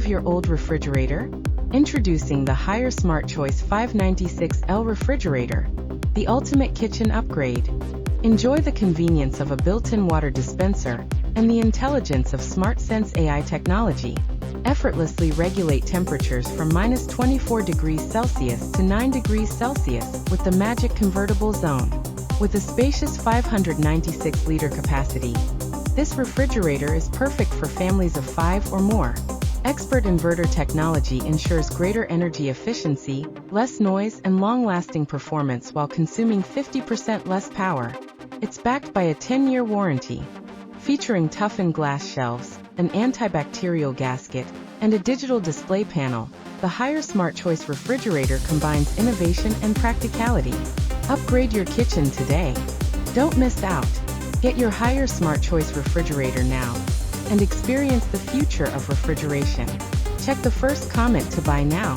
of your old refrigerator? Introducing the Haier Smart Choice 596L refrigerator, the ultimate kitchen upgrade. Enjoy the convenience of a built-in water dispenser and the intelligence of SmartSense AI technology. Effortlessly regulate temperatures from -24 degrees Celsius to 9 degrees Celsius with the magic convertible zone. With a spacious 596-liter capacity, this refrigerator is perfect for families of 5 or more. Expert inverter technology ensures greater energy efficiency, less noise, and long-lasting performance while consuming 50% less power. It's backed by a 10-year warranty. Featuring toughened glass shelves, an antibacterial gasket, and a digital display panel, the Haier Smart Choice refrigerator combines innovation and practicality. Upgrade your kitchen today. Don't miss out. Get your Haier Smart Choice refrigerator now and experience the future of refrigeration. Check the first comment to buy now.